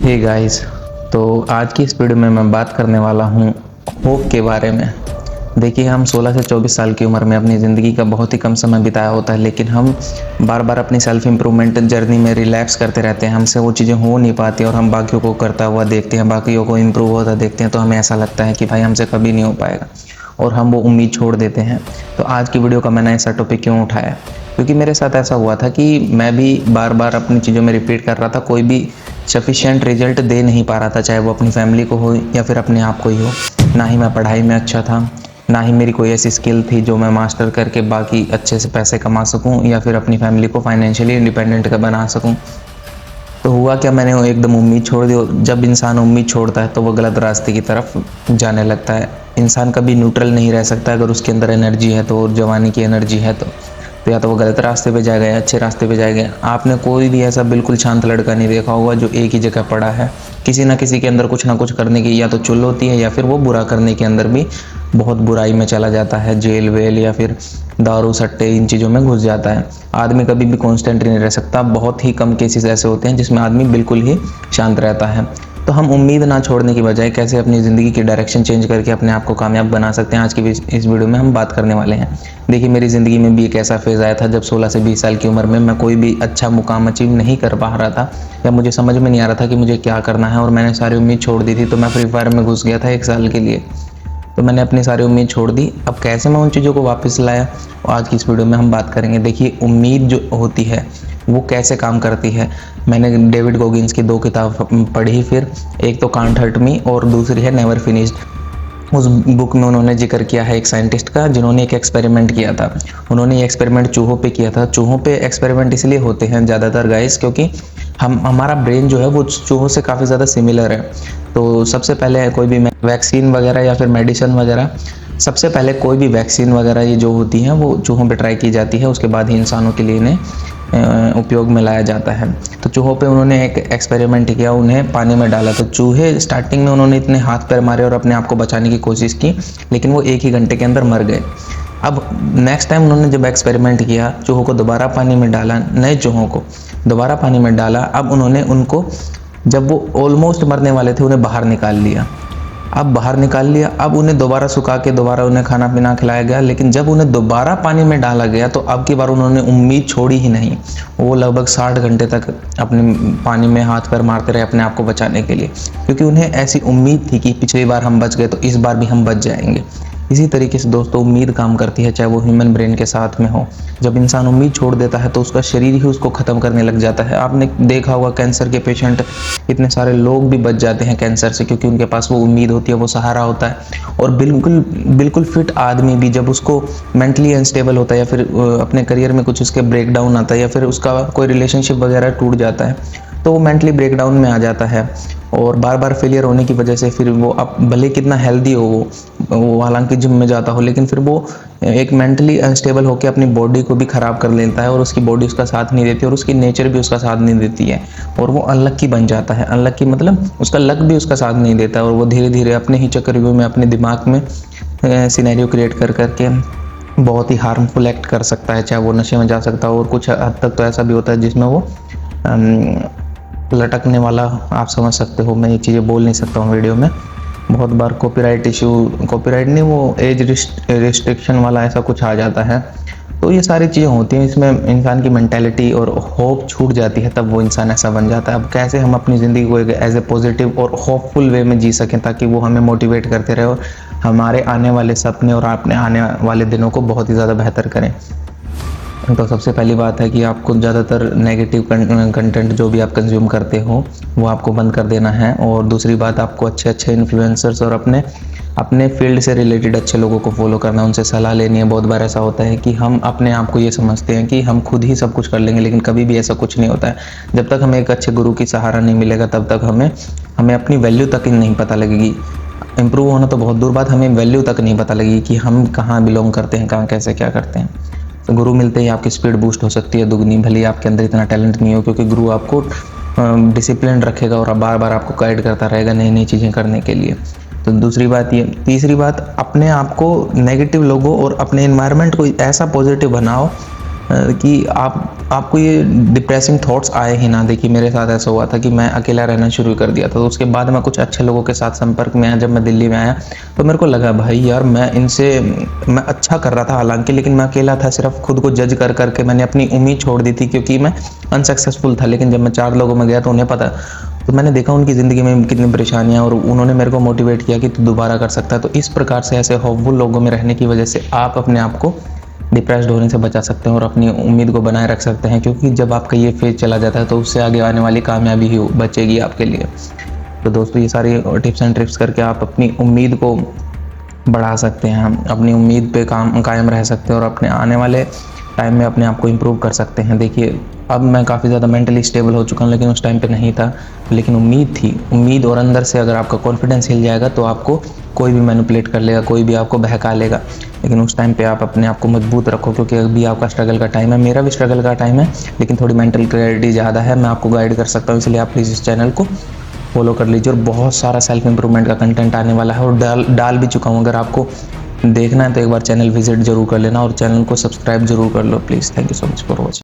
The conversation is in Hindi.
हे गाइस, तो आज की इस वीडियो में मैं बात करने वाला हूँ होप के बारे में। देखिए, हम 16 से 24 साल की उम्र में अपनी ज़िंदगी का बहुत ही कम समय बिताया होता है, लेकिन हम बार बार अपनी सेल्फ इम्प्रूवमेंट जर्नी में रिलैप्स करते रहते हैं। हमसे वो चीज़ें हो नहीं पाती और हम बाकियों को करता हुआ देखते हैं, बाकियों को इम्प्रूव होता देखते हैं, तो हमें ऐसा लगता है कि भाई हमसे कभी नहीं हो पाएगा और हम वो उम्मीद छोड़ देते हैं। तो आज की वीडियो का मैंने ऐसा टॉपिक क्यों उठाया, क्योंकि मेरे साथ ऐसा हुआ था कि मैं भी बार बार अपनी चीज़ों में रिपीट कर रहा था, कोई भी सफिशिएंट रिजल्ट दे नहीं पा रहा था, चाहे वो अपनी फैमिली को हो या फिर अपने आप को ही हो। ना ही मैं पढ़ाई में अच्छा था, ना ही मेरी कोई ऐसी स्किल थी जो मैं मास्टर करके बाकी अच्छे से पैसे कमा सकूं या फिर अपनी फैमिली को फाइनेंशियली इंडिपेंडेंट का बना सकूं। तो हुआ क्या, मैंने वो एकदम उम्मीद छोड़ दी। जब इंसान उम्मीद छोड़ता है तो वो गलत रास्ते की तरफ जाने लगता है। इंसान कभी न्यूट्रल नहीं रह सकता। अगर उसके अंदर एनर्जी है तो, जवानी की एनर्जी है तो या तो वो गलत रास्ते पे जाएगा या अच्छे रास्ते पे जाएगा। आपने कोई भी ऐसा बिल्कुल शांत लड़का नहीं देखा होगा जो एक ही जगह पड़ा है। किसी ना किसी के अंदर कुछ ना कुछ करने की या तो चुल होती है या फिर वो बुरा करने के अंदर भी बहुत बुराई में चला जाता है, जेल वेल या फिर दारू सट्टे इन चीज़ों में घुस जाता है। आदमी कभी भी कॉन्स्टेंट नहीं रह सकता। बहुत ही कम केसेस ऐसे होते हैं जिसमें आदमी बिल्कुल ही शांत रहता है। तो हम उम्मीद ना छोड़ने की बजाय कैसे अपनी ज़िंदगी की डायरेक्शन चेंज करके अपने आप को कामयाब बना सकते हैं, आज की इस वीडियो में हम बात करने वाले हैं। देखिए, मेरी ज़िंदगी में भी एक ऐसा फेज़ आया था जब 16 से 20 साल की उम्र में मैं कोई भी अच्छा मुकाम अचीव नहीं कर पा रहा था, या मुझे समझ में नहीं आ रहा था कि मुझे क्या करना है, और मैंने सारी उम्मीद छोड़ दी थी। तो मैं फ्री फायर में घुस गया था 1 साल के लिए। तो मैंने अपनी सारी उम्मीद छोड़ दी। अब कैसे मैं उन चीज़ों को वापस लाया, आज की इस वीडियो में हम बात करेंगे। देखिए, उम्मीद जो होती है वो कैसे काम करती है। मैंने डेविड गोगिंस की 2 किताब पढ़ी, फिर एक तो कांट हर्ट मी और दूसरी है नेवर फिनिश्ड। उस बुक में उन्होंने जिक्र किया है एक साइंटिस्ट का, जिन्होंने एक एक्सपेरिमेंट किया था। उन्होंने ये एक्सपेरिमेंट चूहों पे किया था। चूहों पे एक्सपेरिमेंट इसलिए होते हैं ज़्यादातर गाइस, क्योंकि हमारा ब्रेन जो है वो चूहों से काफ़ी ज़्यादा सिमिलर है। तो सबसे पहले कोई भी वैक्सीन वगैरह या फिर मेडिसिन वगैरह, सबसे पहले कोई भी वैक्सीन वगैरह ये जो होती हैं वो चूहों पे ट्राई की जाती है, उसके बाद ही इंसानों के लिए इन्हें उपयोग में लाया जाता है। तो चूहों पे उन्होंने एक एक्सपेरिमेंट किया, उन्हें पानी में डाला। तो चूहे स्टार्टिंग में उन्होंने इतने हाथ पैर मारे और अपने आप को बचाने की कोशिश की, लेकिन वो 1 ही घंटे के अंदर मर गए। अब नेक्स्ट टाइम उन्होंने जब एक्सपेरिमेंट किया, चूहों को दोबारा पानी में डाला, नए चूहों को दोबारा पानी में डाला। अब उन्होंने उनको, जब वो ऑलमोस्ट मरने वाले थे, उन्हें बाहर निकाल लिया। अब बाहर निकाल लिया, अब उन्हें दोबारा सुखा के दोबारा उन्हें खाना पीना खिलाया गया। लेकिन जब उन्हें दोबारा पानी में डाला गया तो अब की बार उन्होंने उम्मीद छोड़ी ही नहीं। वो लगभग 60 घंटे तक अपने पानी में हाथ पैर मारते रहे अपने आप को बचाने के लिए, क्योंकि उन्हें ऐसी उम्मीद थी कि पिछली बार हम बच गए तो इस बार भी हम बच जाएंगे। इसी तरीके से दोस्तों उम्मीद काम करती है, चाहे वो ह्यूमन ब्रेन के साथ में हो। जब इंसान उम्मीद छोड़ देता है तो उसका शरीर ही उसको ख़त्म करने लग जाता है। आपने देखा होगा कैंसर के पेशेंट, इतने सारे लोग भी बच जाते हैं कैंसर से, क्योंकि उनके पास वो उम्मीद होती है, वो सहारा होता है। और बिल्कुल फिट आदमी भी जब उसको मेंटली अनस्टेबल होता है या फिर अपने करियर में कुछ उसके ब्रेक डाउन आता है या फिर उसका कोई रिलेशनशिप वगैरह टूट जाता है, तो वो मेंटली ब्रेकडाउन में आ जाता है। और बार बार फेलियर होने की वजह से फिर वो, अब भले कितना हेल्दी हो वो हालांकि जिम में जाता हो, लेकिन फिर वो एक मेंटली अनस्टेबल होकर अपनी बॉडी को भी ख़राब कर लेता है, और उसकी बॉडी उसका साथ नहीं देती और उसकी नेचर भी उसका साथ नहीं देती है, और वो अनलक्की बन जाता है। अनलक्की मतलब उसका लक भी उसका साथ नहीं देता है, और वो धीरे धीरे अपने ही चक्रव्यूह में, अपने दिमाग में सिनेरियो क्रिएट कर करके बहुत ही हार्मफुल एक्ट कर सकता है। चाहे वो नशे में जा सकता है, और कुछ हद तक तो ऐसा भी होता है जिसमें वो लटकने वाला, आप समझ सकते हो। मैं ये चीज़ें बोल नहीं सकता हूँ वीडियो में। बहुत बार कॉपीराइट इशू, कॉपीराइट नहीं, वो एज रिस्ट्रिक्शन वाला ऐसा कुछ आ जाता है। तो ये सारी चीज़ें होती हैं, इसमें इंसान की मेंटालिटी और होप छूट जाती है, तब वो इंसान ऐसा बन जाता है। अब कैसे हम अपनी ज़िंदगी को एक एज ए पॉजिटिव और होपफुल वे में जी सकें, ताकि वो हमें मोटिवेट करते रहे और हमारे आने वाले सपने और अपने आने वाले दिनों को बहुत ही ज़्यादा बेहतर करें। तो सबसे पहली बात है कि आपको ज़्यादातर नेगेटिव कंटेंट जो भी आप कंज्यूम करते हो वो आपको बंद कर देना है। और दूसरी बात, आपको अच्छे इन्फ्लुएंसर्स और अपने फील्ड से रिलेटेड अच्छे लोगों को फॉलो करना है, उनसे सलाह लेनी है। बहुत बार ऐसा होता है कि हम अपने आप को ये समझते हैं कि हम खुद ही सब कुछ कर लेंगे, लेकिन कभी भी ऐसा कुछ नहीं होता है। जब तक हमें एक अच्छे गुरु की सहारा नहीं मिलेगा, तब तक हमें अपनी वैल्यू तक ही नहीं पता लगेगी। इम्प्रूव होना तो बहुत दूर बात, हमें वैल्यू तक नहीं पता लगेगी कि हम कहाँ बिलोंग करते हैं, कहाँ कैसे क्या करते हैं। तो गुरु मिलते ही आपकी स्पीड बूस्ट हो सकती है दुगनी, भले ही आपके अंदर इतना टैलेंट नहीं हो, क्योंकि गुरु आपको डिसिप्लिन रखेगा और बार बार आपको गाइड करता रहेगा नई नई चीज़ें करने के लिए। तो दूसरी बात ये। तीसरी बात, अपने आप को नेगेटिव लोगों और अपने एनवायरनमेंट को ऐसा पॉजिटिव बनाओ कि आपको ये डिप्रेसिंग थॉट्स आए ही ना। देखिए मेरे साथ ऐसा हुआ था कि मैं अकेला रहना शुरू कर दिया था, तो उसके बाद मैं कुछ अच्छे लोगों के साथ संपर्क में आया। जब मैं दिल्ली में आया तो मेरे को लगा भाई यार मैं अच्छा कर रहा था हालाँकि, लेकिन मैं अकेला था। सिर्फ़ खुद को जज कर कर के मैंने अपनी उम्मीद छोड़ दी थी, क्योंकि मैं अनसक्सेसफुल था। लेकिन जब मैं 4 लोगों में गया तो उन्हें पता, तो मैंने देखा उनकी ज़िंदगी में कितनी परेशानियाँ, और उन्होंने मेरे को मोटिवेट किया कि तू दोबारा कर सकता है। तो इस प्रकार से ऐसे होपफुल लोगों में रहने की वजह से आप अपने आप को डिप्रेस्ड होने से बचा सकते हैं और अपनी उम्मीद को बनाए रख सकते हैं, क्योंकि जब आपका ये फेज़ चला जाता है तो उससे आगे आने वाली कामयाबी ही बचेगी आपके लिए। तो दोस्तों ये सारी टिप्स एंड ट्रिक्स करके आप अपनी उम्मीद को बढ़ा सकते हैं, अपनी उम्मीद पे कायम रह सकते हैं और अपने आने वाले टाइम में अपने आप को इम्प्रूव कर सकते हैं। देखिए अब मैं काफ़ी ज़्यादा मेंटली स्टेबल हो चुका हूँ, लेकिन उस टाइम पे नहीं था। लेकिन उम्मीद थी, उम्मीद, और अंदर से अगर आपका कॉन्फिडेंस हिल जाएगा तो आपको कोई भी मैनिपुलेट कर लेगा, कोई भी आपको बहका लेगा। लेकिन उस टाइम पे आप अपने आप को मजबूत रखो, क्योंकि अभी आपका स्ट्रगल का टाइम है, मेरा भी स्ट्रगल का टाइम है, लेकिन थोड़ी मेंटल क्लैरिटी ज़्यादा है, मैं आपको गाइड कर सकता हूँ। इसलिए आप प्लीज़ इस चैनल को फॉलो कर लीजिए, और बहुत सारा सेल्फ इंप्रूवमेंट का कंटेंट आने वाला है, और डाल भी चुका हूँ। अगर आपको देखना है तो एक बार चैनल विजिट जरूर कर लेना और चैनल को सब्सक्राइब जरूर कर लो please. Thank you so much for watching.